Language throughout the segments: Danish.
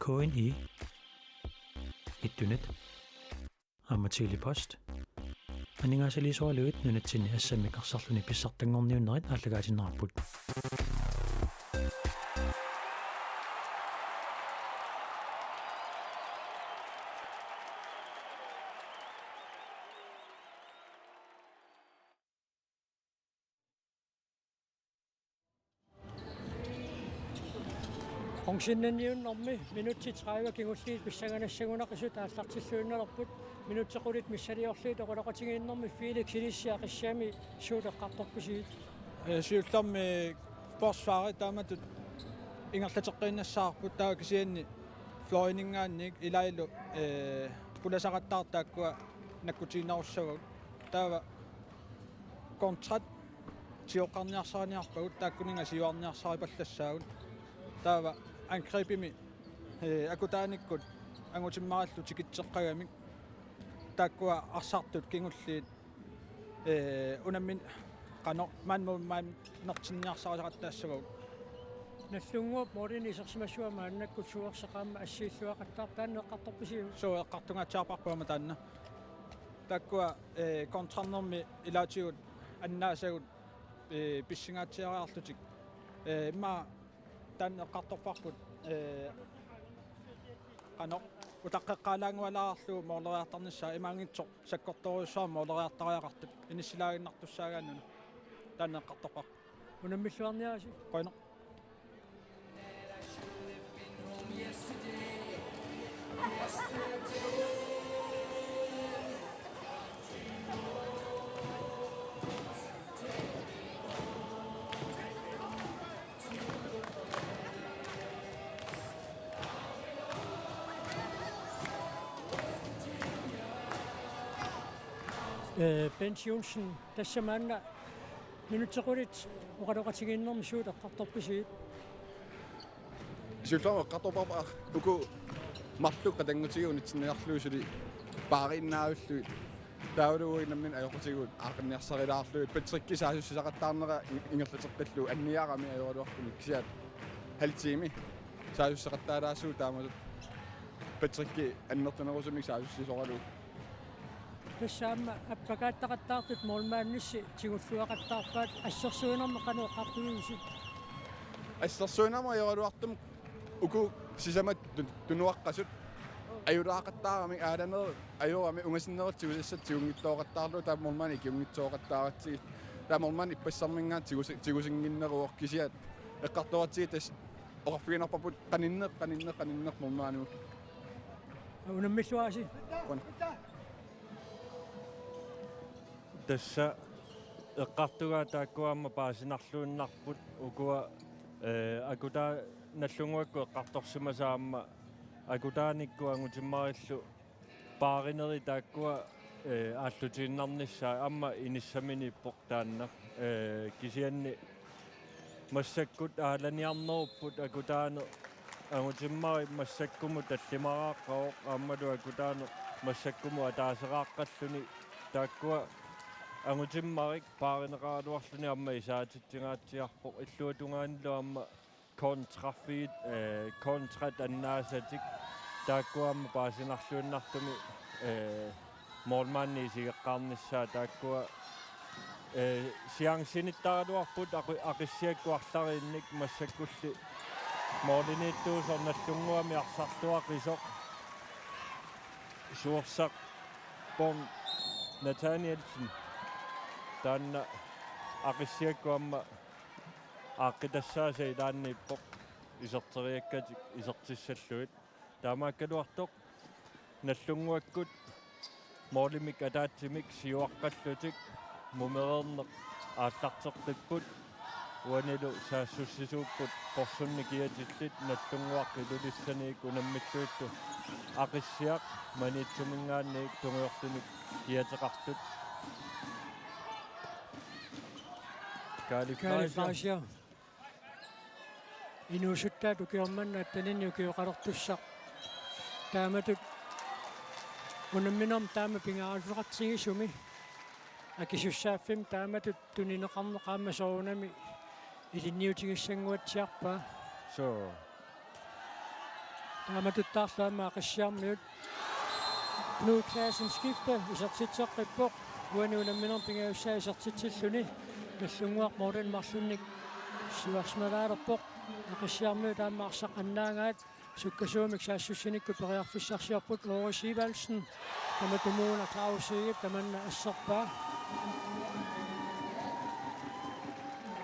KNI Ittunet Ammatili Post Aningaasaliisualuit nunatsinni assammiqarsarluni pissartangorniunnerit ааллагаатиннарпут Onginnanniunnermi minutti 30 kingulliit pissanganassagunaqisut ааллартиллуиннерпут минутсеқулит миссалиорлиит оқулақатигииннэрми Felix Ilisia қиссаами суулеққарторписиит сиулларми forsvaret тааматут ингерлатеққииннассаарпут таа кисианни флоинингаанник илайлу пуласақаттаартааккуа наккутииннаруссагут таава контракт тиоқарниарсааниарпагут тааккунинга сиуарниарсаарипаллассаагут таава ангрепими акутааниккут ангутиммараллу тикитсеққагамик тааккуа арсартут кингуллиит унаммин qano manmumman nertinniarsarisaqattaassaguk наллунгуп морини исерсимассуама аннаккут суерсеқаама ассииллуақаттаар тааннеққарторписиу суеққартунгаатсаапарпаама таанна таккуа контрарнерми илаатигут аннаасагут писсингаатсиариарлутик имма тааннеққарторпарпут qano утаққеққалаангуалаарлу моолериартарнissaa имаангитсо саккорторуссаа моолериартариақартут иниссилаагиннартуссаагааннуна тааннеққарторпар унаммиллуарниаси қойно pensionsen тассамаанна минутсеқулит оқалоқатигииннэрми суулеққарторписиит сиуллама қартопарпаа уку марлуққа тангутигуунитсинниарлуусули паариннаавиллуит таулууи наммин аёқутигуут аақинниарсарилаарлуит патрикки саасуссисақаттаарнера ингерлатеққиллу анниарами аёралуарпуни кисиат халтими саасуссақаттаалаассуу таамалут патрикки аннертунерусумик саасуссисоралу тассаама аппакааттақаттаартут моолмааннисси тигуллуақаттаарпаат ассерсуинерме қанеққартуиуси ассерсуинама аёралуартум уку сисамат тунуаққасут аюраақаттаарами ааланер аёрами унгасиннерутсигусассат тигунгиттооқаттаарлу тааммормани киунгитсооқаттааратсиги тааммормани иппассармингаат тигусингиннеруор кисиат эққартуатсиги тас оқарфигинарпапут қаниннеқ мормаану унаммиллуаси тасса эққартугаа тааккуаама паасинарлууннарпут укуа акутаа наллунгуакку эққарторсимасаама акутааникку ангутиммариллу пааринери тааккуа ааллутииннарнissaa амма иниссамини иппортаанна кисианни массаккут ааланиарнеруппут акутаане ангутиммари массаккуму таллимарааққаоқ ааммалу акутаане массаккуму атаасерааққаллуни тааккуа ангутиммарик пааринеқаалуарлуни амма исаатитсингаатсиарпоқ иллуатунгаанлу амма контрат аннаасатик тааккуамма паасинарлууннартуми моолмаанни сигеққарнissaa тааккуа сиангсиниттаралуарпут ақиссиаккуарлариинник массаккулли моолинииттуусорналлунгуами арсартуақисоқ суорсақ пон Nathanielsen таанна ақиссиаккуамма ааққитассаасай таанниппоқ исертериаккатик исертиссаллуит таамааккалуартоқ наллунгуаккут моолимик атаатсимик сиуаққаллутик мумерернеқ ааллартертиппут уанилу саассуссисууппут порсунни киатиллит наллунгуаққилулиссаниик унаммиллуитту ақиссиақ манитсумингаанниик тунгиортуник киатеқартут калифаасиа инуусуттаат укиорманна танинни укиоқалертуссақ тааматут унамминерм таама пингаараллуқартигисуми акисуссааффим тааматут тунинеқарнеқаама соорунами илинниутигиссангуатсиарпаа so тааматуттаарлаама ақиссиармиут Knud Clausen skifte isartitseqqippoq uanuunamminor pingaussaa isartitsilluni nallunguaq Morten Marlunnik sivarsmalaalerpoq ақиссиармиут таамаарсақ аннаангаат суккасуумик саассуссиникку периарфиссарсиарпут Лори Сивалsen таматумууна Клаусиип таманна ассарпаа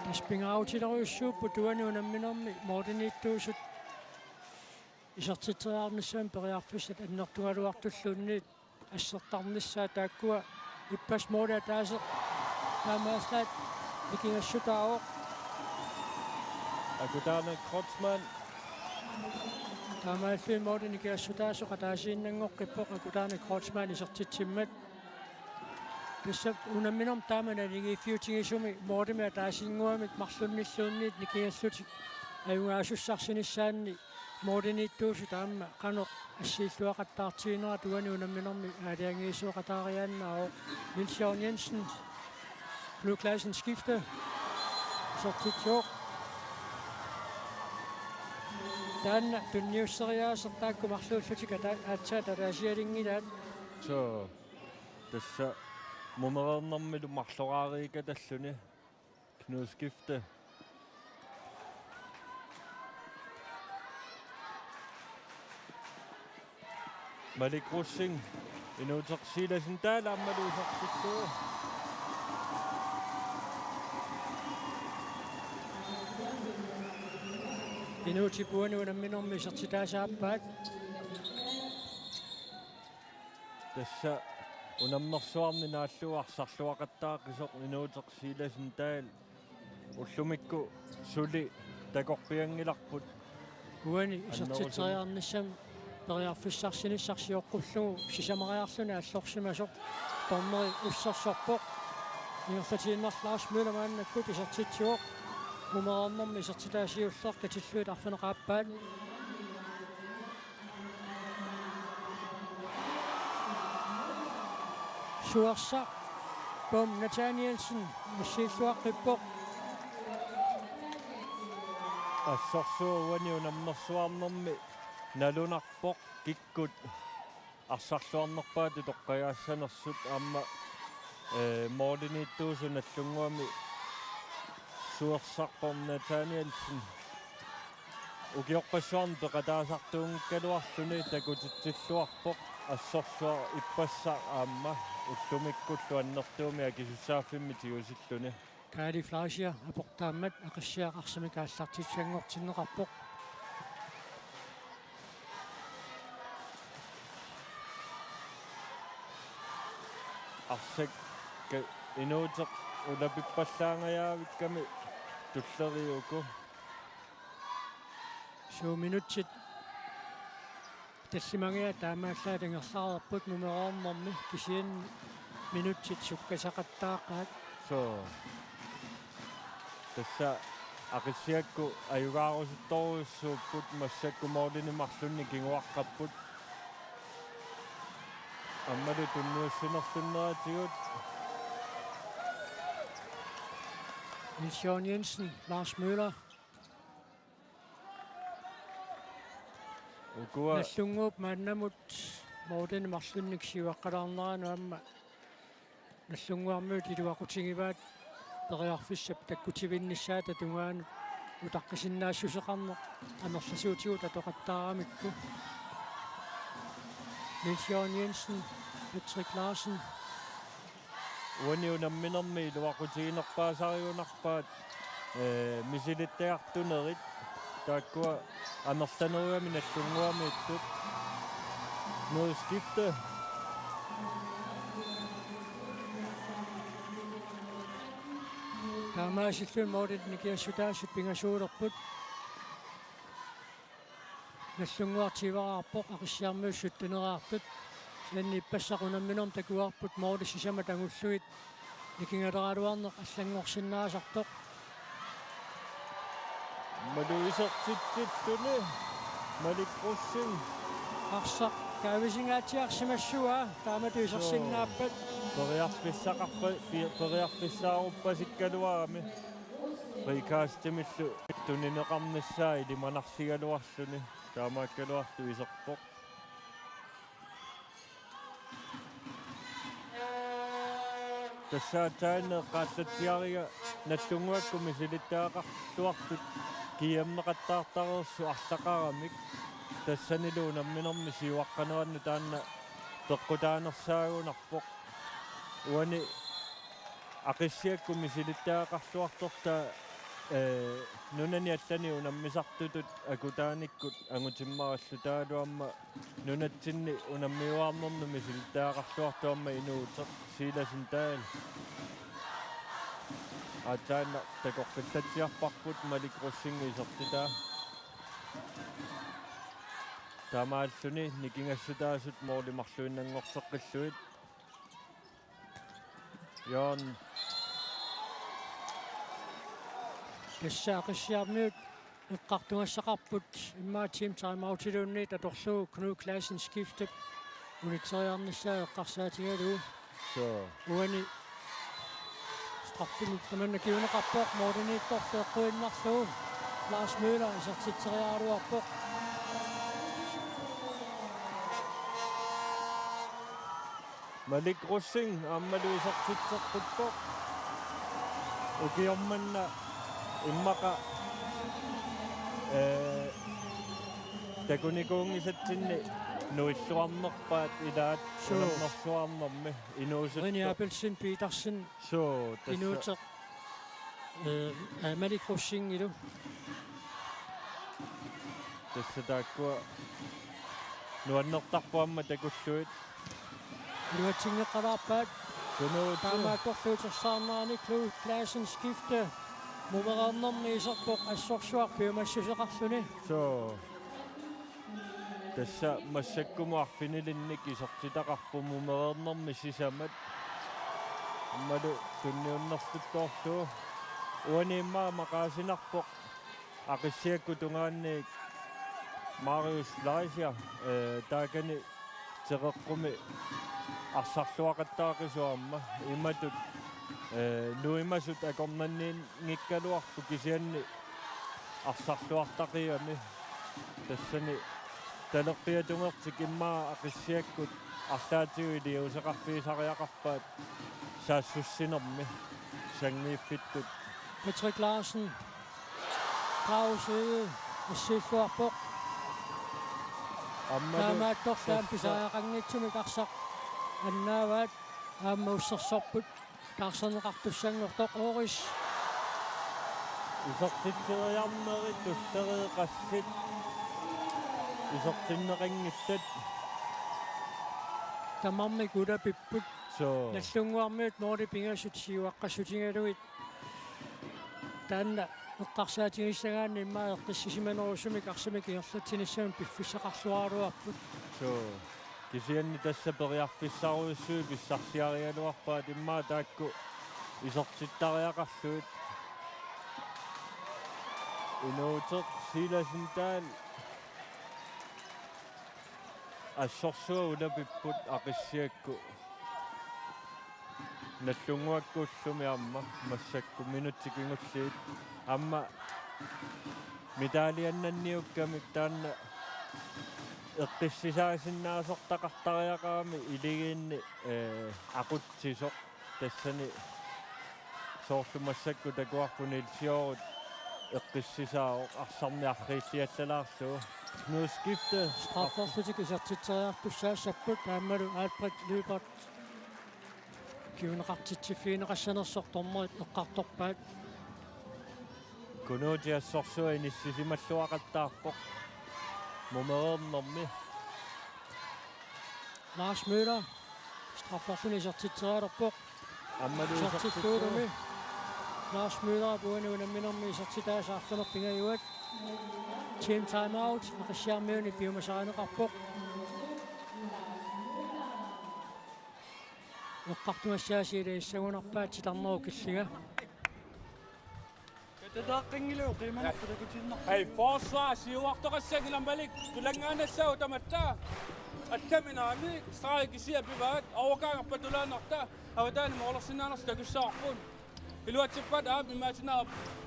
таспингаутилеруйуссууппу туануунамминорми Мортенииттуусут исартитсериарнissaam периарфиссат аннертунгалуартуллуунниит ассертарниссаа тааккуа иппас мода таасеқ таамааслаат икингассутаавоқ Akutana Krotzmann таамаалфи Мортен икиассутаасоқ таасииннангоққиппоқ акутаана Кротсман исартитсиммат киссап унамминорм таамана нигифиутигисуми Мортемиа таасингуамик марлунниллуунниит никиассутик аюнгаасуссарсиниссаанни Мортенииттуусу таама канеқ ассииллуақаттаартигинера туануунамминорми аалиангиисуақатаариааннао Niels Jørgen Jensen Knud Clausen skifte сартитсоо таанна тунниуссериаасертаакку марлууллутик аатсаата таасиалингилаат så tassa mummernermilu marlorariika talluni knuskifte Malik Russing inuutersiilasin taalaammaluusartittuu Inuuti puanuunamminormi isartitaasaappaat tassa unammersuarni naalluarsarluaqattaaqqisoq inuutersiilasin taal ullumikku suli takorpiangilarput уани исартитсериарниссам периарфиссарсинissarsiоққуллугу сисамариарлуни аллорсимасоқ тормери уссерсорпоқ ингерлатииннарлаарс муламааннаккут исартитсуоқ мумерернэрми исартитаасиуллер катиллуит арфинеқааппаат суарса бом Nathanielsen миссииллуаққиппоқ ассорсууани унамнерсуарнэрми налунарпоқ киккут арсарлуарнерпаату тоққаяассанерсут аама Мортенииттуусу наллунгуами суерсарпом Nathanielsen укиорпассуарн пеқатаасартуунгкалуарлуни такутитсиллуарпоқ ассорсуар иппассаа аама уллумиккуллу аннертууми акисуссааффимми тиусиллуни Kari Flasia апортааммат ақиссиақарсамикаассартитсангортиннеқарпоқ арсак инуутеқ улапиппаллаангаявикками туллериуку 7 минутсит тассимагиа таамааллаа тангерлаарерпут нумероорнэрми кисиан минутсит суккасақаттааққаат so tassa ақиссиакку аюгаарусутторуссууппут массакку Мортени Марлунни кингуаққаппут аммалу тунниуссинерлуннератигут Niels Jørgen Jensen, Lars Møller, укуа наллунгууп мааннамут Мортени Марлунник сиваққалаарнераануамма наллунгуармуут илуақутигиваат периарфиссап таккутивиннissaата тунгаан утаққисиннаассусеқарне анерласуутигут атоқаттаарамикку Niels Jørgen Jensen, Patrick Larsen уаниунамминерми илуақутигинерпаасариунарпаат мисилиттаартунерит тааккуа анерланеруами наллунгуами иттут нуу скифте таамаасиллуи Мортен киассутаасут пингасуулерпут наллунгуартивараарпоқ ақиссиармууссут тунераартут сианни иппассақунамминорм такуарпут Морте сисама тангуллуит никингалераалуарнеқ аллангорсиннаасартоқ малуисертиттиллуни Malik Russing арсақ кависингаатиарсимассуа таамату исерсиннааппат периарфиссааруппасиккалуарами рикаастимиллу тунинеқарнассаа илиманарсигалуарлуни таамааккалуарту исерпоқ тассаатаанне qaallatiariga наллунгуаккуми силиттаақартуартут киаммеқаттаартарерсу арлақарамик тассанилуу намминерми сиуаққанеранну таанна пеққутаанерсаагунарпоқ уани ақиссиаккуми силиттаақарлуарторта нунани аллани унаммисартутут акутааниккут ангутиммараллу таалуамма нунатсинни унаммиуаарнернуми силиттаақарлуартуамма инуутеқ силасин таал атаана такоққиллатсиарпарпут маликруссинги исертитаа таамааллуни никингассутаасут моолимарлуиннангорсеққиллуит яан Кэссаақиссиарниут эққартунгассақарпут иммаа тим таймаутилуунни таторлуу Knud Clausen skiftet унитериарниссаа эққарсаатигалуу så уани страффинут таманна киунеқарпоқ моодиниитторфу эққуиннарлуу Lars Møller исертитсериааруарпоқ маликруссин аммалуисартитсеққутпоқ укиорманна иммақа такуникуунгисатсинни нуиллуарнерпаат илаат сунернэрсуарнэрми инуусут René Petersen so инуутеқ маликруссингилу тассатааккуа нуаннертарпуамма такуллуит нуатсингеқалаарпаат кунуут таамааққорфуутерсаарнаани Knud Clausen skifte мумераарнэрни исерпоқ ассорсуар пиумассусеқарлуни so тасса массаккумуарфинилинник исертитақарпумумеернэрми сисамат аммалу тунниуннэртуттоорлуу уанииммаа мақаасинарпоқ ақиссиакку тунгаанник Marius Leisia таакани теқеққуми арсарлуақаттаақисуарма иматут нуимасут акорнанниин ngikkaluarpu кисианни арсарлуартақиами тассани талерпиатунгертик иммаа ақиссиаккут арлаатигуили усеқарфиисариақарпаат саассуссинерми сангииффиттут Patrick Larsen Krause ассииллуарпоқ таамаатторлаам писаақангитсумикарсақ аннааваат ааммауссерсорпут таарсанеқартуссангортоқ орис исертитсериарнери туссереэқассит исертиннеқингиттат тамарми гудапиппут so наллунгуармиут моори пингасут сиуаққассутингалуит таанна эққарсаатигиссагаанни иммаа эққиссисиманерусуми карсами киерлатсиниссаам пиффисақарлуаруарпут so кисианни тасса периарфиссаруйуссуи писсарсиаригалуарпаат иммаа таакку исертиттариақарлуит инуутеқ силасинтаал ассорсуа улапиппут ақиссиакку наллунгуаккууллуми аама массакку минутсикингуллиит аама медалианнанниуккамик таанна эққиссисаасиннаасортақартариақарами илигиинни ақутсисоқ тассани соорлумассакку такуарпуни илсиорут эққиссисаоқ арсарниаррииллиаллалаарлуу nu skifte strafforfusik isartitseriarpussaassapпут таамалу Albert Lübert киунеқартитсиффиинеқассанерсортормерит эққарторпаат kunutiassорсуа иниссисималлуақаттаарпоқ мумеернэрми Lars Møller strafforfusik isartitseriarpoq аммалуисартитуми Lars Møller буунуунамминерми isartitaasaarlunerpingajuat team timeout ақиссиармиуни пиумасаанеқарпоқ эққартумассаасиила иссагунарпаат ситарнеру киллига Kataaqingiluu qiimanaqtatakutiinnar. Hei forsvar siuartoqassangilambalik tulangaanassau tamattaa attaminaami strategisia bivaat overgangerpatulaanarta avataani moorlersinaanersi takussaarpun iluatsippat aam imaatinaa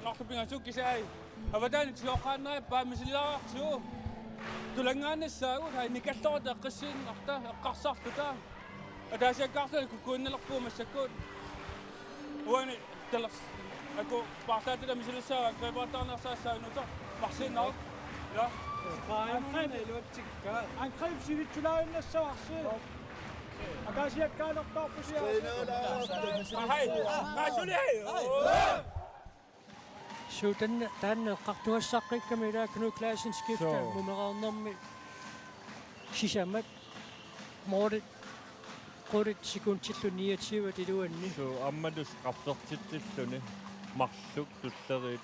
nartupingasuk kisaai avataani tioqqaannaa paamisilaartu Tulangaanissaagut hai nikallorta eqqisiinarta eqqarsartuta. Ataasiakkaartala kukuunnalerpuumassakkuut. Uani talas aku partaatila misilissaaga qeepaartarnersaasaanuta marsiinnarup. Ja. Han kræv sit tulainen så også. Og der siger kan nok bare på sig. Hej. Hej så lige. Så den qartuassaqqikkami ila Knud-Clausen skifte mumerarnermi sisamat mordet qorit sekuntillu 29 tiluanni. So ammalus qapsortitilluni marsuk tulleriit.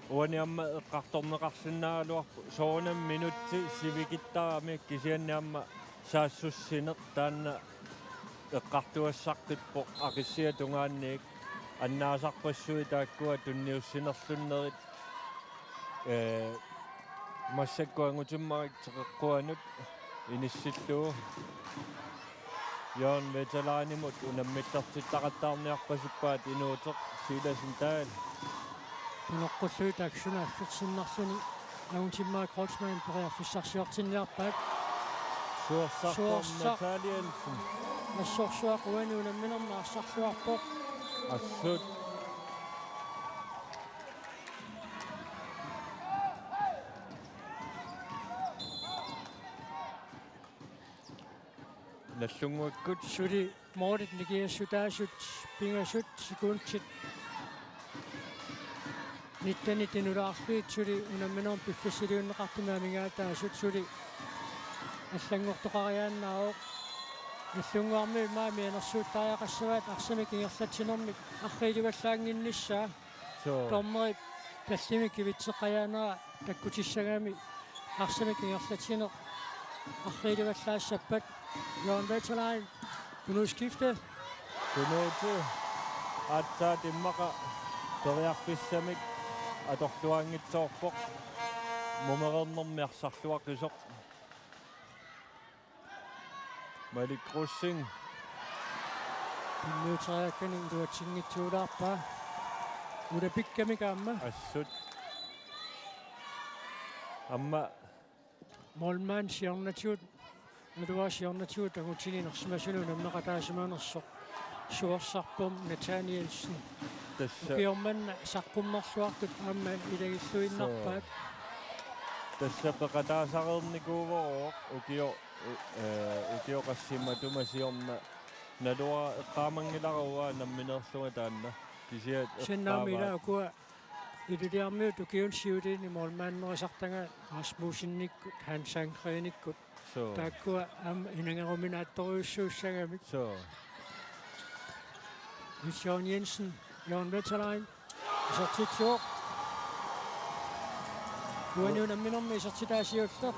Uani amma eqqartorneqarsinnaaluarpu soonam minutti sivikittaami kisianniamma saassussineq taanna eqqartuassaqtippoq aqissia tungaanniik annaasarpassui taakkua tunniussinerlunnerit массаккуангутиммарик теққуанут инissilluu яан ветелаанимут унаммиттартиттақаттаарниарпасиппаат инуутеқ силасин таал Tunoqqullu taaksuna allursinnarluni auntimmaa Kreutzmann periarfissarsiortinniarpaat суорсарпор наталиансин ассорсуақуани унамминернаассарлуарпоқ ассут наллунгуаккут сули моорит никиассутаасут пингассут секундтит ниттани тинулаарпиит сули унамминерн пиффисилиуннеқартумаамингаатаасут сули аллангортоқариааннаавоқ иллунгуарми маами анерсууттариақассаваат арсами кингерлатсинермик аррииливаллаангиннissaa тормери паллими кивитсеқаяанера таккутиссагами арсами кингерлатсинер аррииливаллаассаппат Jørgen Veterlein, du nu skifte. Kunuutu atsaat immaqa periarpissamik atorluangitsoorpoq mumerernermiarsarluaqisoq Malik Russing Nu trækker du har tinget til dig bare. Nu er det bygget gamma. assut amma Målmand siger natur. Når du også siger natur, der går til en smagsende, når man der er så Suorsarpum Nathanielsen. Ukiorman saqqummorluartut aamma ilagissuinnarpaat. Tässä peqataasaqernikuvoroq ukiorqassimatumasiorna nalua eqqaamangilarua namminerluga taanna kisiat Sennaamila ukua iluliarmiut ukiunsiuliini målmannerisartanga Rasmusinnikkut Hansankreenikkut taakkua aamma inangaruminaattoriussuussagamik. Jørgen Jensen, Jørgen Veterlein, så Titsjok. Uani unamminermi isartitaasiulleq.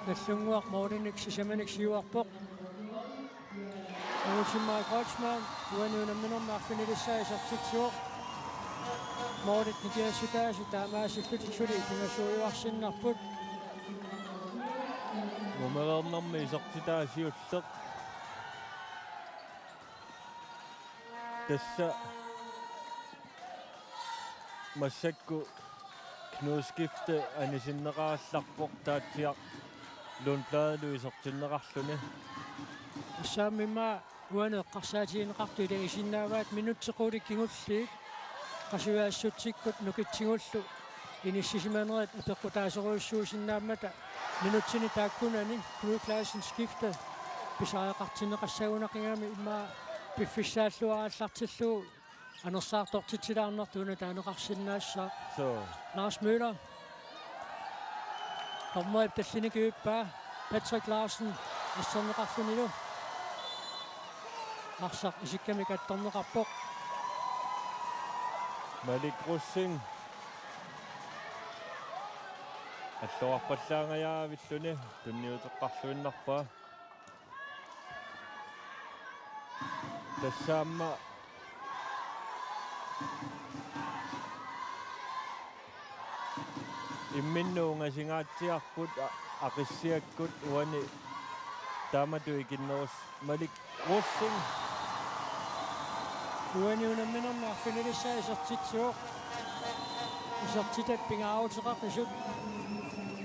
Nallunguaq Mordinik sisamanik siuarpoq. Anutimmaa Kreutzmann, uani unamminermi arfinilissa isartitsjok. Mordit nikiassutaasi taamaasillutiksuli pingassuujuarsinnarput. Mumerernermi isartitaasiulleq. Tässä massakku knuuskifte anisinneqaallarpoq taatsiaq lunplaadu isertinneqarluni Saamimma uani eqqarsaatiineqartu ilagisinnaavaat minutsequulikkingulliit qasuaassutikkut nukitsingullu inissisimaanerat apeqqutaaseruissuusinnaammata minutsini taakkunani Knud-Clausen skifte pisaareqartinneqassagунaqingami immaa Piffissaalluarallartillu anersaartortitilaarnertuuna taaneqarsinnaassa Lars Møller Tormøib tallinikuyuppaa Patrick Larsen asserneqarlunilu arsaq isikkami kattorneqarpoq Malik Russing аллуарпаллаангаяавиллуни тунниутеққарсуиннарпаа тассаамма имминнуунgasингаатсиарпут ақиссиаккут уани тааматуикиннерус Malik Russing уани унамминернаарфинилиссаа исертитсуоқ исертитат пингаавутеқарнисут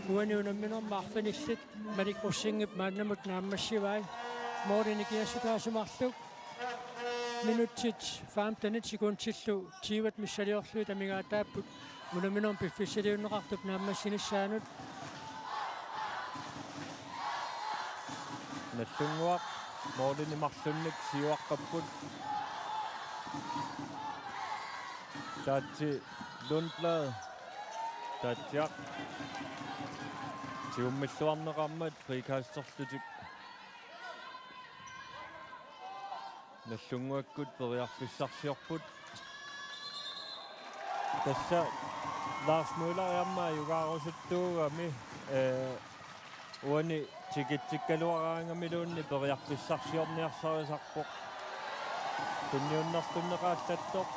uani unamminom marfinissit malikrussingip maannamut naammassivai moorinikiassutaasumarluk minutsit 15 sekuntillu tiivat missaliorlui tamigaataapput unamminom piffissaliunneqartup naammassinissaanut Nallunguaq moorinimarlunnik siuaqqapput taatsi Lundblad taatiaq tiummilluarneqarmat frikasterlutik nallunguakkut periarfissarsiorput tassa Lars Møller jammaa jugaarusuttuugami uani tikitsikkaluaraangamiluunni periarfissarsiorniarsariasarpoq tunniunnertunneqaallattoq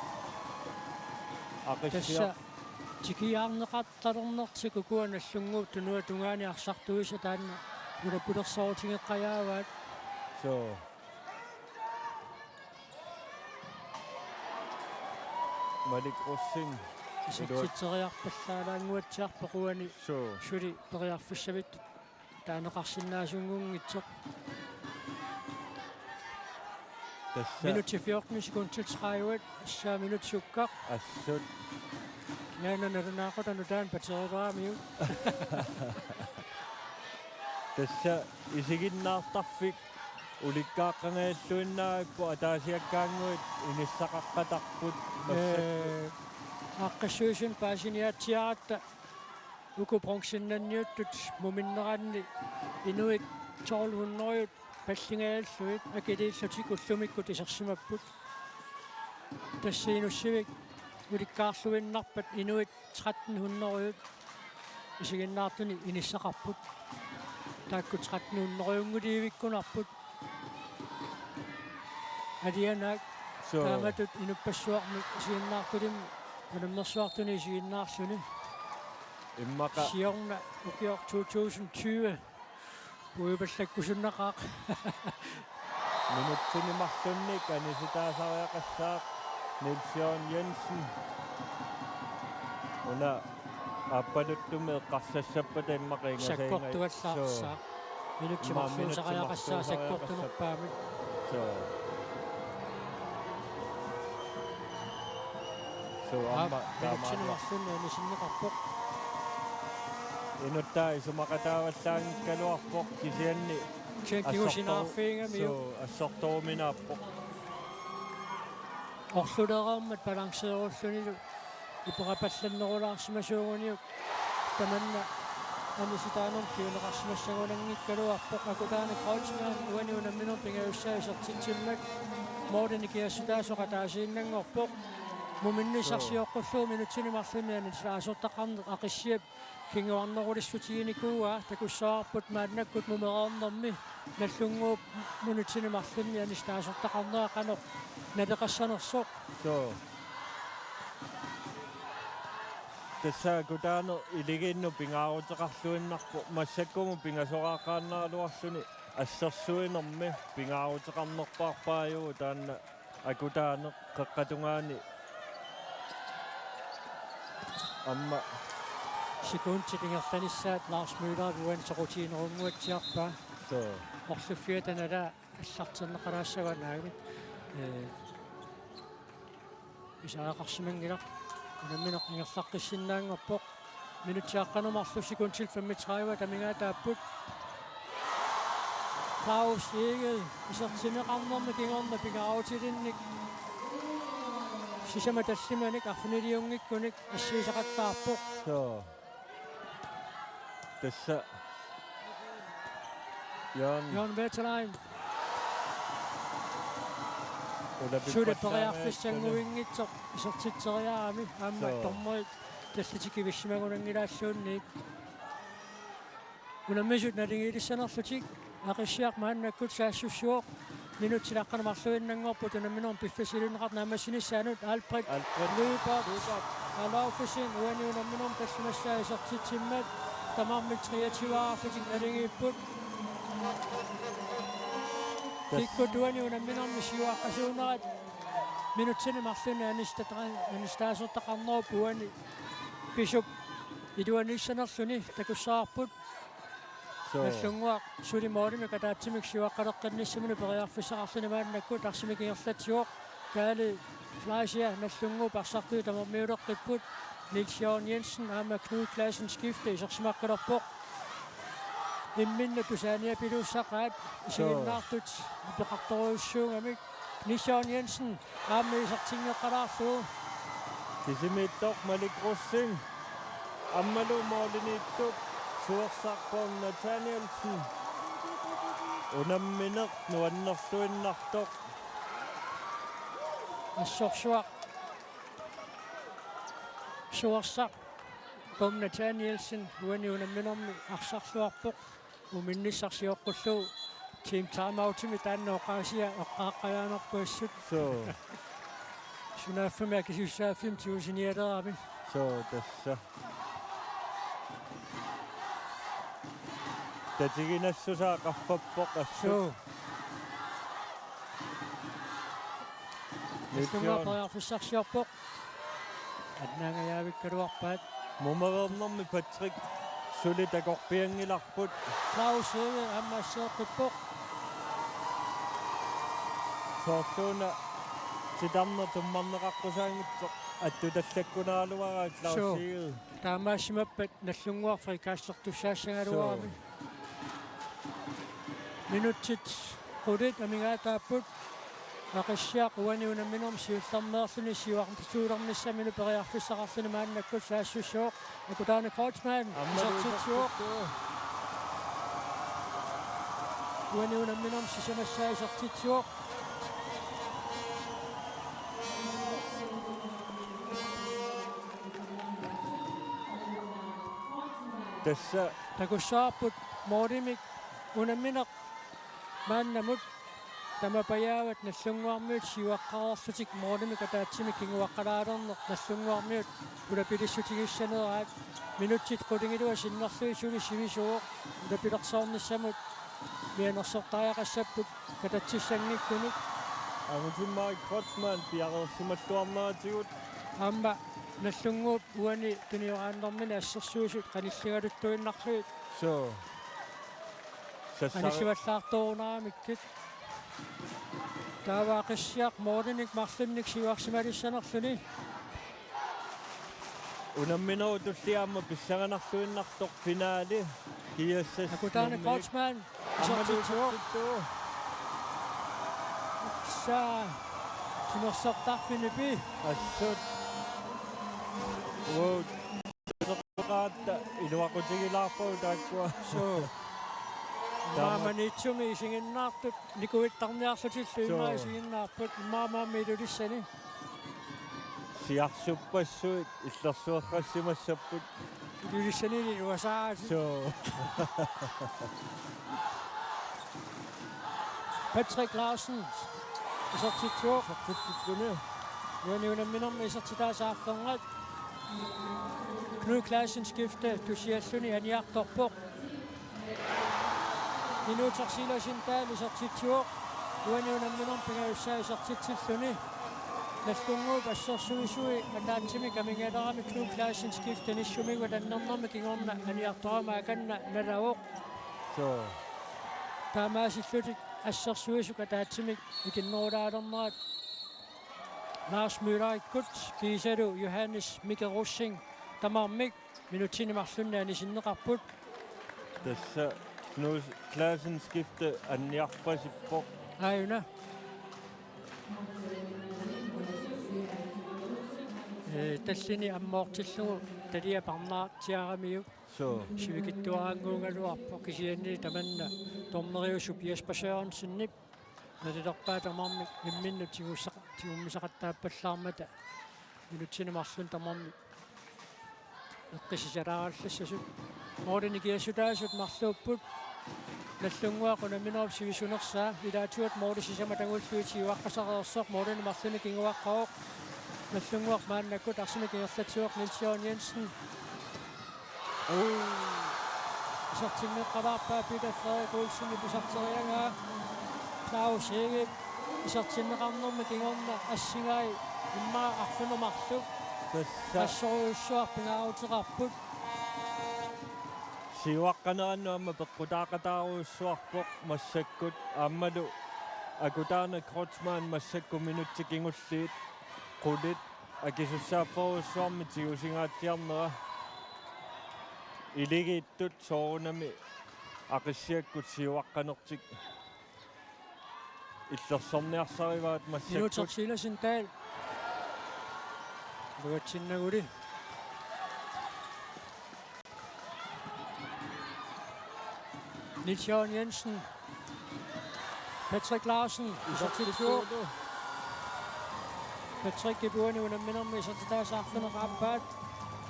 tassa tikiaarneqartalornertiku kuanallunguut tunua tungaani arsartuisa taanna ulapulersorutigeqqajaavaat so Malik Rossing isitsitseriarpallaalaanguatsiarpequani so suli periarfissavit taaneqarsinnaasungungitsoq tassa minutti 14 sekuntilsqaayuat assaa minutsiukkaq assut naananarunaaqutanu taan paterilaamiu tassa isiginnaartarfik ulikkaaqangailluinnaakku ataasiakkaanguit inissaqaqqatarput aqqassuusun paasiniatsiaratta ukupronksinnanniuttut muminneranni inuit 1200 паллингaalluit акилииллутикуллумиккут исерсимаппут тассиинуссивик уликкаарлуиннарпат инуит 1300 исигиннаартуни иниссақарпут таакку 1300 адианаак тааматут инуппассуармик исигиннаартулим анамнерсуартуни исигиннаарлуни иммака сиорна укиор 2020 уйбаллаккусуннақаақ минутсинимарлунник аниситаасариақассаақ Niels Jensen уна аппалуттуме эққарсассаппа таиммақингасаинга саккортуаллаарсаа минутсимарлуусариақассаа саккортунерпаами so amma минутсимарлунни анисиннеқарпоқ инутtaa исумақатааваллаан калуарпоқ кисианни кигусинаарфиингамиу ассорторуминааппоқ орлулерааммат балансееруллунилу иперапалланнерулаарсимасуугуниук таманна аниситаанер киунеқарсимассагулангиккалуарпоқ акутаана краутсмаан уаниунамминер пингаюссаисертитсиммак моорденикиассутаасоқатаасииннангорпоқ муминнисарсиоққуллуу минутсинимарлуниани саасортақарнеқ ақиссиап кингуарнерулиссутигиникууа такуссаарпут мааннаккут мумераарнерми наллунгууп минутсинимарлуниани саасортақарнеақанеқ налеқассанерсоқ so тасса кутаано илигинну пингаарутеқарлуиннарпо массаккуму пингасорааққааннаалуарлуни ассерсуинерми пингаарутеқарнерпаарпаажуу таанна акутаано қеққатунгаани amma секундтингерланissaat Lars Møller уансерутиинерунгуатсиарпаа so орлуффиатанала аллартиннеқалаассаганаагит исаақарсимангилақ намминеқ ингерлаққиссиннаангорпоқ минутсиаққанумарлу секундтил 35 тамигаатааппут Klaus Egel исертинеқарнерми кингорна пингааутилинник сисама тассиманик арфунилиунгиккуник ассиисақаттаарпоқ so tassa Jon Veterlein улапи сулеппериарфиссангуингитсоқ исертитсериаами аама тормой таллатикивиссимагунангилааллуунник унаммисут налингилиссанерлутик ақиссиақ мааннаккут саассуссуоқ минутсилаққанамарлуиннангорпут унамминерм пиффасилунеқар наамассиниссаанут Alfred Løber алауфисин уаниунамминерм тассимассаа исертитсиммат тамармик 23 налингииппут киккут уаниунамминерм сиуаққасуунерат минутсинемарлуни анистаасертақарнерупп уани писуп Iduanissanerluni takussaarput nallungua sulimoolimik ataatsimik siuaqqaleqqannissamuni periarfissaqarluni maannakkut arsimikingerlatsiuq kaali Fleischer nallungu parsartui tamormiuleqqipput Niels Jørgen Jensen aama Knud Clausen skifte isersimaqqalerpoq imminna tusaania piluussaqaat isiginnaartut ipeqartoruussuungamik Niels Jørgen Jensen aama isartingeqqalaarlugu Tisimiittoq Malik-Russing ammalu mooliniittut suersarpoon Nathanielsen unammineq nuannerluinnartoq assorsuaq suersaq pom Nathanielsen uani unamminermi arsarluarpoq uminnissarsiоққуллуу team timeoutimi taanneoqaasia eqqaaqqajaanerpuassut sunaaffami akisussaaffim tiusinialeraami tässä Tatiginassusaa qaffappoq assut Nissungaaqqajarfissarsiorpoq adnaangajaavikkaluarpaat Mumavernermi Patrick suli takorpiangilarput Klaus Hege ammaasseeqqippoq soortuuna sitarner tummarneqarqusaangitsoq attutallakkunaaluaraa Klaus Hege taamaasimappat nallunguarfrikaassерtussaassangaluarami minutsit qulit amigaataapput aqassiaq uani unamminermi siullarneerluni siuarpisuulernissamini periarfissaqarluni maannakkut saassussuoq akutaani Kreutzmann isartitsuoq uani unamminermi sisamassaa isartitsuoq tässä takussaarput moorimik unammineq maannamut tamapajaavat nallunguarmiut siuaqqarerlutik moorimik ataatsimik kinguaqqalaalerneq nallunguarmiut ulapilissutigissaneraat minutsit qutingilua sinnerlui suli sivisuoq ulapilersaornissamut mianersortariaqassapput katatsissangikkunuk Amutimmari Kreutzmann piareersimalluarneratigut amma nallunguut uani tunioraanermini assersuusut qanilligaluttuinnarluit anisivallaartorunaamikkit taavaaqassiaq moorinik marlunnik siuarsimalissanerluni unammineru tulliaamma pissanganarluinnartoq finaali kiassas akutaani Kreutzmann isartitsuoq saa sinersortarfinipi assut wo soqaatta iluaqutigilaarpau taakkua maamanitsumi isinginnaartut nikuittarniarlutillu isinginnaarput maamaammi ilulissani siarsuppassut illersuerrassimassapput ilulissani iluasaati Patrick Larsen isartitsuoq uani unamminermi isartitaasaaffernerat Knud Clausen skifte tusialluni aniartorpoq minuutarsilasintaal isartitsuoq uani unamminermi pingayussaa isartitsilluni nallunguup assersuisui ataatsimik amingalerami Knud Clausen skifte nissumigu tannernermi kingorna aniartorama akanna nalaoq taamaasillutik assersuisuk ataatsimik ikinnerulaalernerat Lars Müller-ikkut kiisalu Johannes Mikkel Russing tamarmik minutinimarlunni anisinneqarput tässä Knud Clausen skifte anniarpasippoq ayuna tallini ammoortillugu taliaparnaartiaramiu sivikittuaraanguungaluarpoq kisianni tamanna torneriusup Jesper Sørensen nalilerpaa tamarmik imminnu tiguummisaqattaappallaarmata minutinimarlun tamarmik eqqisisalaarallasasut moorini kiassutaasut marluupput nallunguaq unamminerup sivisunersaa ilaatuat moorisisamma tangulluit siuaqqasareersoq moorini marluni kinguaqqaoq nallunguaq maannakkut arsimik ingerlatuoq Niels Jørgen Jensen isartinneqqalaarpaa Peter Frederik Olsen ipisarteriangaa Klaus Hege isartinneqarnermi kingorna assingai immaa arfunermarluk assoruussuar pingaaruteqarput siuaqqanerannu amma peqqutaaqataaruussuarpoq massakkut aammalu akutaarna Kreutzmann massakku minuttikingulliit qulit akisussaapporuussuarmi tigusingaatiarnera iligiittut soorunami aqissiakkut siuaqqanertik illersorniarsarivaat massakkut Minuutersilasin taal luatsinnaguli Niels Jørgen Jensen Patrick Larsen isartilsuur Patrick Gebuani unamminarmi isartitaasaarfeneqaappaat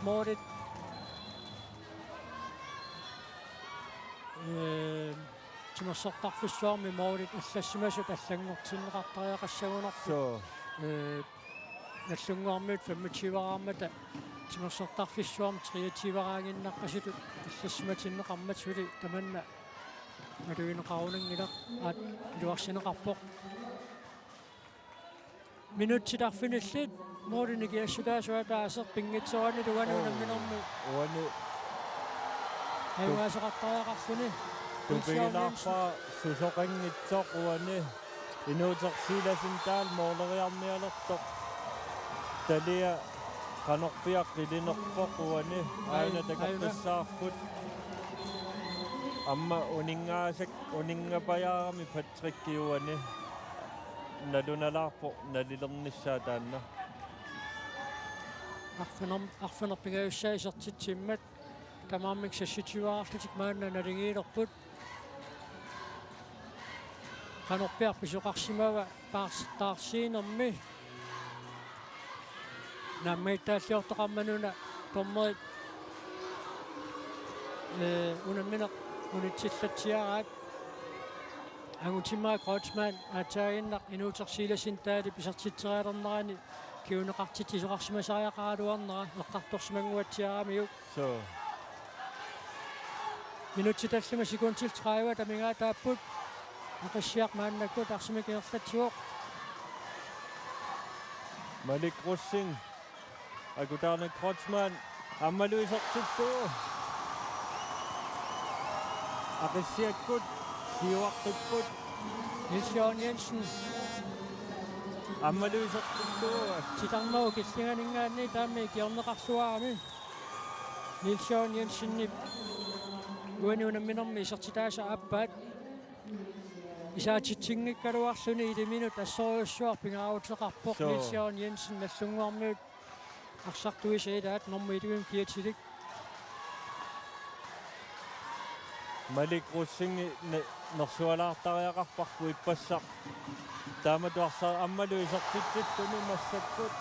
Mordet timersortarfissuarmi Mordet allassimasut allangortinneqartariaqassagunerpu so nallunguarmiut 25-araamata timersortarfissuarmi 23-araanginnaqqasutut allassimatinneqarmatsuli tamanna naluineqarunangilaq aat luarsineqarpoq minutitarfinillit moorinigiassutaasuataaser pingitserani lugani unamminermu uani haimaasaqartariaqarluni tupigilaarpaa susoqanngitsoq uani inuutersiilasin taal mooleriarnialertoq talia qanorpiaq ilinerpoq uani aina takappissaarput amma uningapajaarami Patrikki uani nalunalarpo nalilernissaa taanna arfinerpigayussaa isertitsimmat tamaamik sassitiuararlutik maanna nalingiilerput qanorpiaq pisuqarsimava taarsiinermi nammaittaаллиортоqarmanuna tormerit unammineq unitsillattiaraat angutimaa Kreutzmann aataaginnaq inuutersiilasin taali pisartitterialernerani kiuneqartit isuqarsimasariaqaraluarnera eqqartorsimanguatsiaramiuk so minutitallima sekuntil 30 tamingaa taapput aqissiaq maannakkut arsimakinerlatsiuoq Malik Russing akutaarna Kreutzmann ammaluisertilluu aqissiakkut siuaqqipput Niels Jørgen Jensen ammaluisertilluu titarmagu killinganingaanni taammi kiorneqarluarami Niels Jørgen Jensenni uani unamminermi isertitaasa appaat isaatitsinngikkaluarluni iliminut assoriussuar pingaarutleqarpoq Niels Jørgen Jensen nallunguarmiut arsartuisaidaat normuiluim kiatilik Malik Russing nersualaartariaqarparpu ippassaq taamatuarsar ammaluisertitilluni massakkut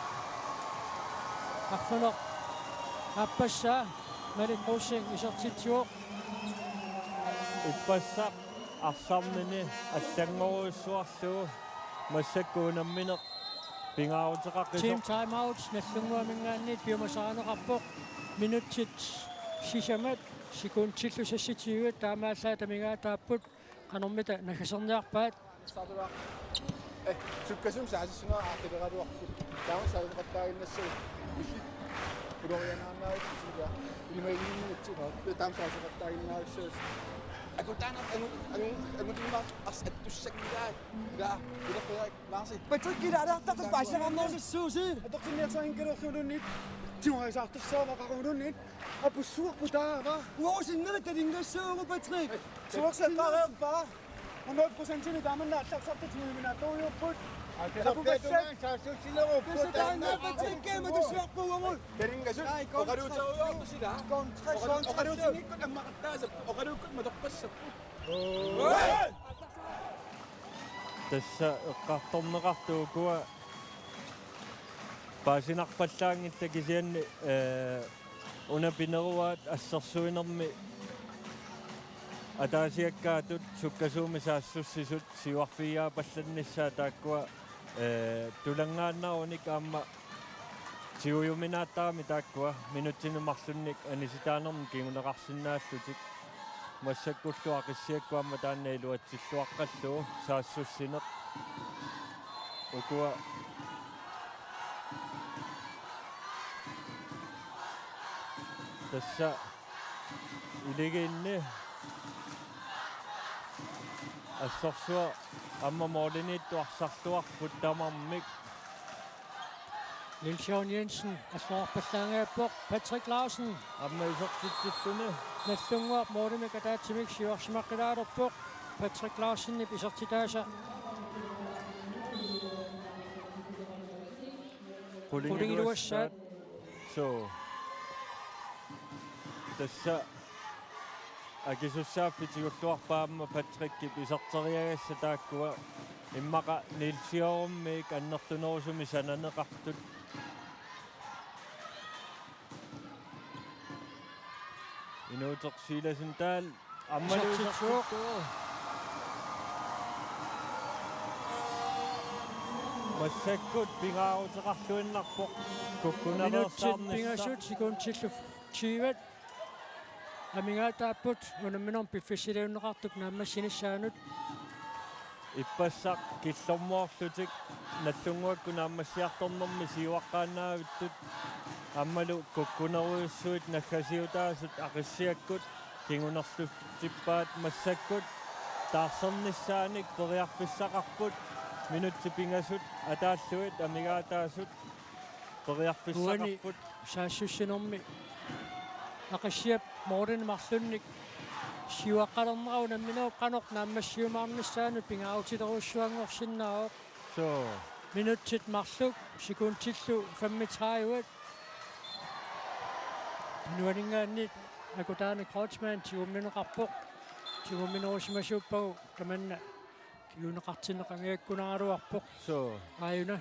arfuneq appassaa Malik Russing isertitsuoq ippassaq арсарнини аллангоруйссуарлуу массаккуунамминеқ пингаарутеқаққисоқ team time out nallunguamingaanniit piumasaaneqarpoq minutsit sisamat sekuntillu sassitiuat taamaallaa tamingaa taapput qanormita nakaserniarpaat sukkasum saasissunaa aaqileraluarput taama saaliqattaaginnassuu illit ulorianaarnaavit tiga ilimaigiinnitsiga taama saaliqattaaginnaavissuu akutaana angutimma asattussakkilaat gaa ilaqqiaq laarsi Patrick kilaartartaqis paasaqarnerlissuusi atoqtinniarsainkalerluunit timuasaartassaavaqarunit apussuarputaava uosinnerit talingassuugu Patrick suorsaqqareerpa 100% tamanna allarsartatmuiminaatoruupput Teringasut oqaluuteruyortusila oqaluutinikut ammaqattaasap oqaluukkut matoqqassappu тасса эққарторнеқартуукуа паасинарпаллаангитта кисианни унапинеруаат ассерсуинерми атаасиаккаатут суккасууми саассуссисут сиуарфиаа палланниссаа тааккуа тулангааннаруник аама тиуюминааттарами тааккуа минутсинумарлунник аниситаанерми кигунеқарсинааллутик массаккуллуа қиссиаккуамма тааннаилуатсиллуаққаллуу саассуссинеқ укуа тасса Ileginni assorsua amma morlinittu arsartuarput tamarmik Niels Jørgen Jensen, Assorpassangaapok, Patrick Larsen, amma isortitsilluni Nassungua, Morten Kadatimik, Sivarsmakadaarpok, Patrick Larsen, Isortitaasa, Pullingiluassat so tässä akisussaappitigulluarpaamma Patrick pisarteriagassa taakkua immaqa Nilsiorummiik annertunerusumi sananeqartut inuutersiilasun taal ammaluusartuttua massakkut pingaaruteqarluinnarpoq kukkunaversaarnissa Pingasut, Sikuntillu, Chivat, Amingaataaput, Unamminorm Piffisileunneqartuk naammassinissaanut, ippassaq killormuarlutik nallunguakku naammassiartornermi siuaqqaannaavitut ammalu kukkuneruussuit naggasiutaasut aqissiakkut kingunerlutippaat massakkut taarsernisaanik periarfissaqarput minutti pingasut ataalluit amigaataasut periarfissaqarput Saassussinormi, Aqassiap, Morten Marlunnik, Siuaqqalernerau namminoo qanoq naammassiumaarnissaanut pingaarutiteruussuanngorsinnaaq so minuttit marluk Sikuntillu 35 nuaningaannit akutaani Kreutzmann tiummineqarpoq tiumminerusimasuuppagu tamanna kiuneqartineqangiakkunaaruarpoq so aayuna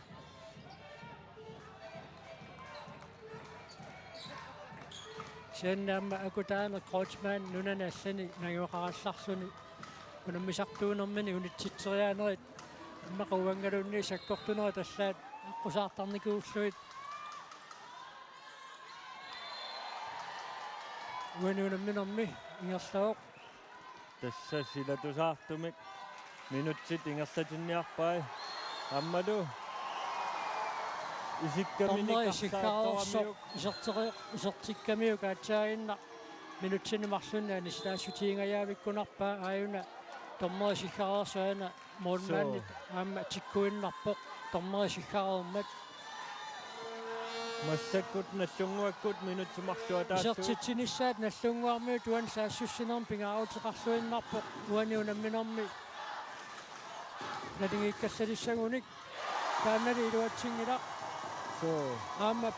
Siannaamma akutaani Kreutzmann nunanaallani nagiuaqarallarluni unammisartuunermini unitsitseriaanerit immaquvangalunni sakkortunera tallaat aqusaartarnikuulluit uanuunamminermi ingerlaoq tässä silatusaartumik minutsit ingerlatinniarpai ammalu isikkamini isertikkamiu kaatsaaginna minutsinimarlunnaani silaasutiingajaavikkunarpaa aayuna tormerisikkareersuana muulmaannit aamma tikkuinnarpoq tormerisikkareermat massakkut nallunguakkut minutimarluataassuut isertitsinissaat nallunguarmiu tuan saassussinerm pingaarutiqarluinnarpoq uaniunamminermi nalingiikkassalissagunik taannali iluatsingilaq so aamma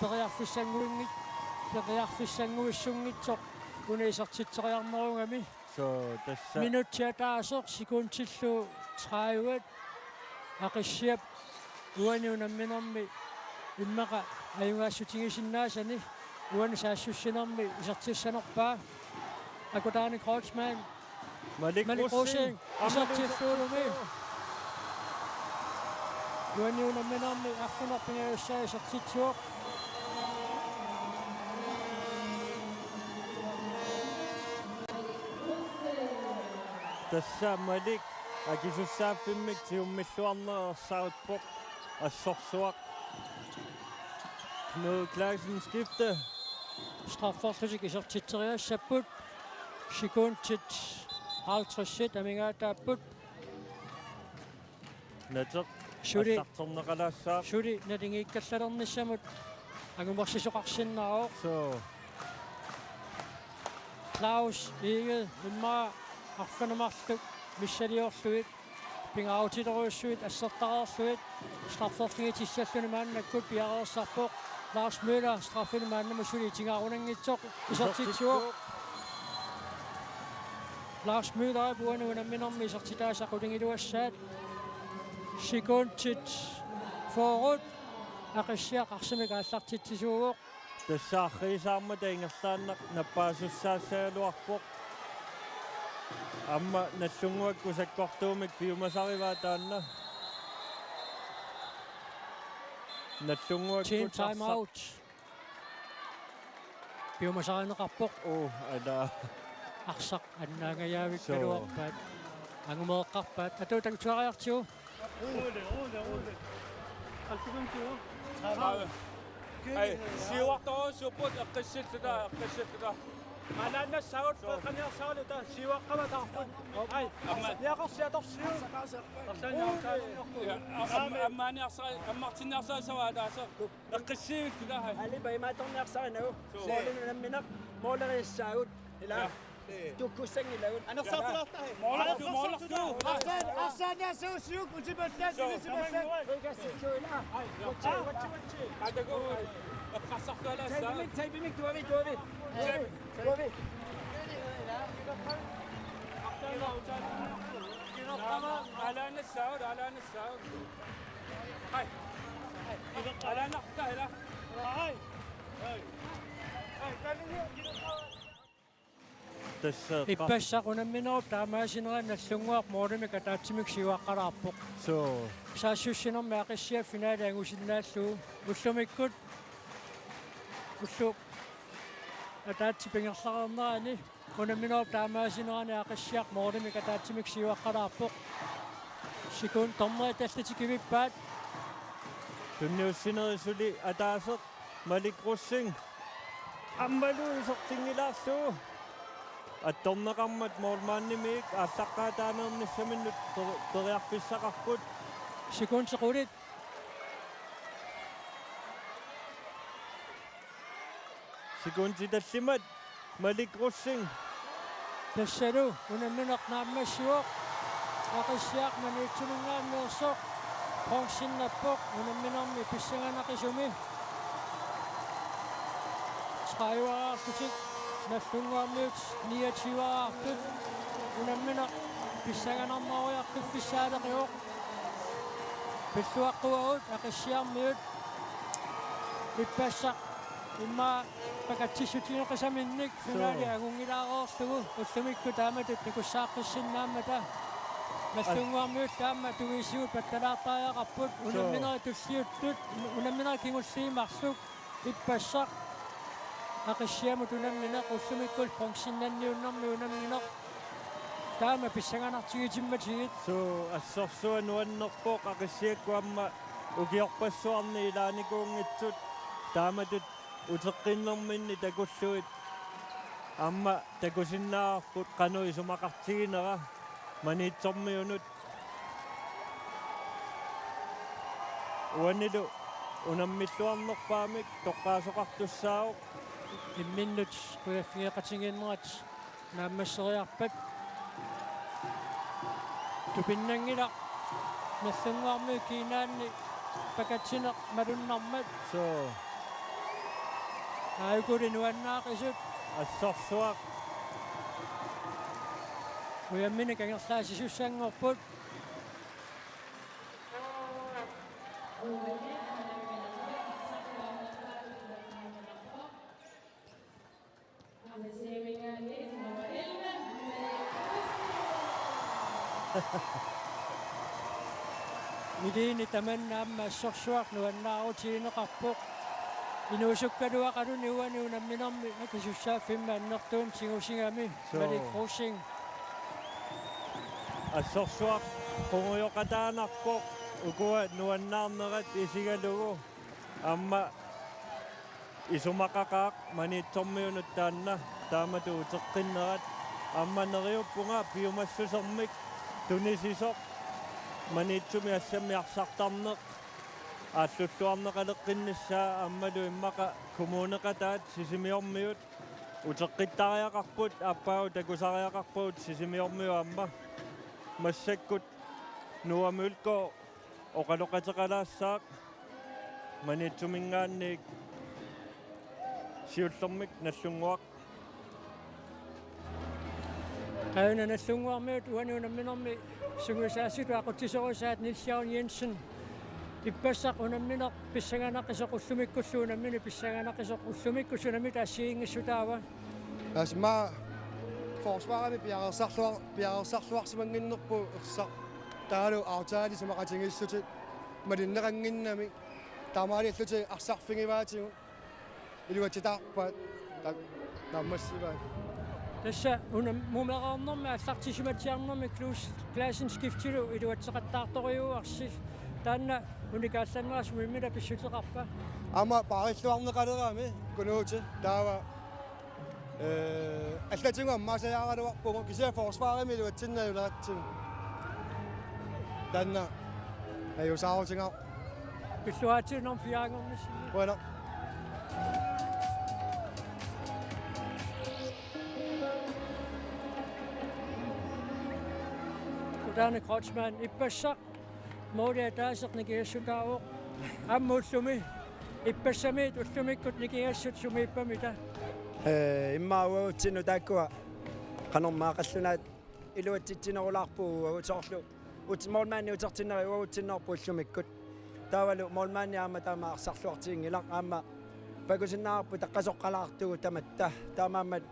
periarfissanguissungitsoq uniisertitseriarnerungami so tässä minuttiataasoq Sikuntillu 30 aqissiap uaniunamminermi immaqa ajungaassutigisinnaasani uani saassussinermi isertissanerpaa akutaani Kreutzmann Malik Rosing isertilluulumi uaniunamminermi arfunarpingaussaa isertitsuoq tässä Malik akisussaappimmik tiummilluarnersaarutpoq assorsuaq Knud Clarksen skifte strafforslutik isertitseriaassaput Sikuntit 50 amingaataaput nateq Suli assartorneqalaassaaq Suli nalingiikkallalernисsamут agumorsisoqarsinnaroq so Klaus Eged imma arfanumarluk missaliorluit pingaarutiteruussuit assertaraarluit strafforfingitissalluni maannakkut piareersarpoq Lars Møller straffini maannama suli tingaarunangitsoq isertitsuoq Lars Møller puanuunamminermi isertitaasaqulingiluassaat Sikuntit forut aqissiaq arsimik aallartitsisuugoq tässä akhriisaarma taingerlaannaq nappaasussaasaaluarpoq amma nallunguakku sakkortuumik piumasarivaa taanna nallunguakku team time out piumasarineqarpoq ala aqsaq annaangajaavikkaluarpaat angumeeqqarpaat atuutakutuariartiu Ei, siuartoruussuput eqqissillata Malana saut kanya saut ta siwa kama ta. Ai. Ya ko sia to siu. Amani arsa Martin arsa sawada so. Qissif da hay. Ali bay ma tong naksa no. Molin minak molin saut ila. Tukusang ilaw. Anak sa plata eh. Molak tu. Asan ya siu kunci besar ini sebesar. Kasi chola. Wachi. Ada ko. Qasaq kala sa. Tay bimik tuwi. على السعود هاي على نقطة هنا Ai. Tässä Ippässä kun minä tämmöisenä näsungua muodon mikä tatsimik siwa karapok. so Sasusino mäkisiä finaalia ngusinna su. Usumikut. Usu. Tatsipingassarnaani. Kun minä tämmöisenä näkisiä muodon mikä tatsimik siwa karapok. Sikun tomma tästä tikivippat. tunniussinerisulli ataaseq malikrussing ammalu isortingilaarsugu attorneqarmat moormaannimiik аассаққаатааneernissamиnnut teriarpissaqarput Sikun sekulit. sikuntitallimat malikrussing Tässälu kun minä naammassuoq. Aqisiaq manitsumingaammeersoq. Pongsinnappoq kun minarmi pissanganaqisumi. Skaiwaartutik nassунгаамmiuts niatiwaartut kun minä pissanganarmariartut pissaaleqioq. Pissuaqquagut aqisiarmiut ippassaq imma pakatsissutineqasaminnik finaali agungilaaqortugu ullumikku taamatut nikussaaqqissinnaammata nassунгаамmiut taamma tuvisiut pattalaartaajaqarput unamminaritussiuttut unamminarkingussiimarsuk ippassaq aqissiamut unammineq ullumikkul pongsinnanniunnarmi unammineq taama pissanganartigitimmatiit so assorsuа nuannerpoq aqissiakkuamma ukiorpassuarni ilaanikuungitsut taamatut uteqqinnerminni takulluit amma takusinnaarput qanui sumaqartiginera maniitsormiunut uanilu unammilluarnerpaamik toqqaasoqartussaauq imminnut kuyaffigaqatingiinnerat naammasseriarpat tupinnangila nassунгаarmi kiinaanni pakatsineq malunnarmat so aayukuli nuannaaqisut assorsuaq kuyammini kangerlaasisussangorput Midini tamannaamma assorsuaq nuannaarutiineqarpoq inuusukkaluaqaluni uani unamminarmi akisussaafimma annertuun singusingami malikrussing assorsuaq qunguyoqataanarpoq ukua nuannaarnerat isigalugu amma isumaqaqaaq maniitsormiunut taanna taamatu uteqqinnerat amma neriuppunga piumassusermik tunisisoq maniitsumi assamiarsartarneq ааллуттуарнеқалеққиннссаа аммалу иммақа коммунеқатаат сисимиормиут утеққиттариақарпут аппау такусариақарпут сисимиормиу амма массаккут нуамулко оқалоқатеқалаассаақ манитсумингаанник сиуллэрмик наллунгуақ qauna nassунгаarmiut uanuunamminermi sugusaasitu aquttisorusaat Nils-Jaun Jensen ippassaq unammineq pissanganaqqisoq ullumikkussuunammini pissanganaqqisoq ullumikkussunami taassiingissutaava asma forsvarerne biarersarluarsimanginnerpu ersaq taalu autaali sumaqatingissutit malinneranginnami taamaali alluti arsarfingivaatigu iluatitarpaat nammassivaat Tässä mumeraarnermi allartisimatsiarnermi klaasinskiftilu iluatseqattaartoriuarsis taanna unikaallanneras mimmila pissuteqarpa ama paarilluarneqaleraami kunuuti taava Allatsinga ammaasajaaruarpugu kisia forsvaarimiluatsinnajuleratsin tanna ajusaarutinga Pilluaatiunarm fiaangornissi. bueno Kudane Kreutzmann ippassaq moolia taasaq nikiassutaaruq ammuullumi ippassami ullumikkut nikiassut sumiippamita. Immaauutsinu taakkua qanormaaqallunaat iluatsitsinerulaarpuu agutorlu utmolmaanni utertineri uutsinnerpu ullumikkut taavalu molmaanni aama taama arsarluartiingilaq aama pagusinnaarpu taqqasoqqalaartugu tamatta taamaammat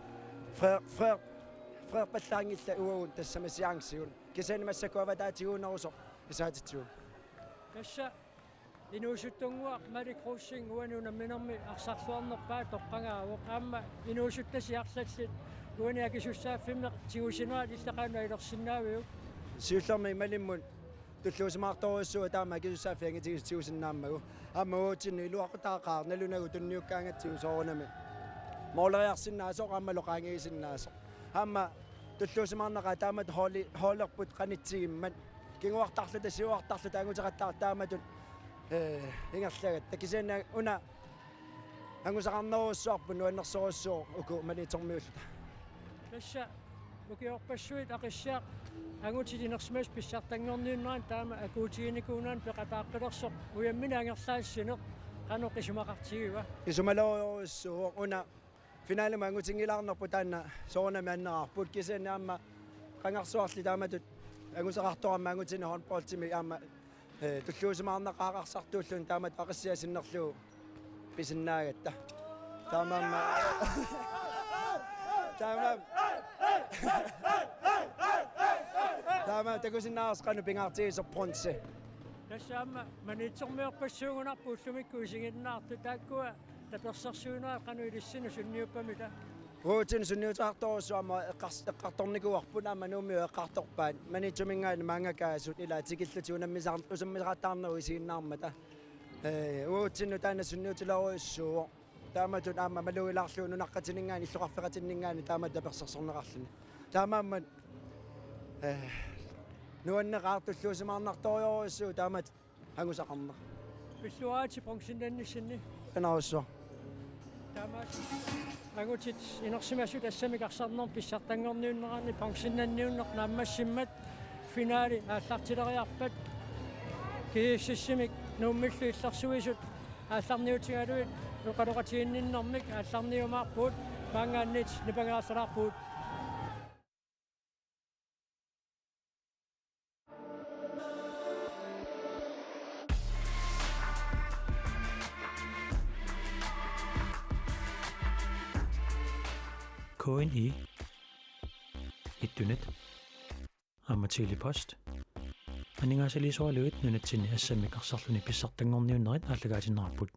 frère pallaangilla uagun tassamasiaangsiun kisani massakuavataatiguuneruso isaatitsuun Kassa inuusuttunguaq Malik Russing uanuna minermi arsarluarnerpaa toqqangaavuq aama inuusuttasiarlatsit uaniakisussaaffimeq tigusinuat illaqaana ilersinnaaviu siullermi malimmun tulluusimaartorussua taama kisussaaffiangitigusinnaammagу aama uutsinnu iluaqutaaqaar nalunagu tunniukkaangatsigu soorunami mooleriarsinnaasoq aama loqaangigisinnaasоq aama tulluusimaarnaqa taamat hoolerput qanitsigimmat kinguartarluta siuartarluta anguteqattaar taamatun ingerlagat takisana una angusaqarnerussuarpun nuannersorussuuq uku manitormiulluta Kassa ukiorpassuit aqissaaq angutilinersmas pissartanngorniunneraan taama akuutiginikuunaan peqataaqqilersoq uyammina angerlaassineq qanuqisumaqartigiva isumalorussuuq una finaalima angutingilaarnerpu taanna soorunami annerarput kisana aama qangarsuarli taamatut angusaqartoramma angutini handballtimi aama tulluusimaarneqaaqarsartuullun taamat aqissiasinnerlugu pisinnaagatta taamaamma taama takusinnaarasqanu pingaartigiserpronse Kassa manitsormiorpassuugunarpu ullumikku isinginnaartu taakkua tapersersuunaat qanu ilissinu sunniuppamita Ruutin sunniutaartorussuama eqqartornikuarpun aama nuummiu eqqartorpaat manitsumingaani maangakaasut ila tikillutiunammisar usammisaqattaarneru isiginnaarmata ruutsinnu taana sunniutileruissuuq taamatun aama maluilaarluun unaqqatiningaani illuqarfeqatinningaani taamat tapersersornerarluni taamaammat nuanneqaartulluusimaarnartoriorissuu taamat angusaqarner Pilluaati pongsinnannissinni anarussuar taamas angutit inersimassut assamikarsarnerm pissartanngorniunnerani pongsinnanniunneq naammassimmat finaali aallartileriarpat kiississimik nuummillu illersuisut aallarniutigaluit uqaloqatiginninnermik aallarniumaarpuut maangaannit nipangaassalaarpuut KNI ittunet ammatili post aningaasaliisualuit nunatsini assammiqarsarluni pissartanngorniunnerit aalлагаатиннарпут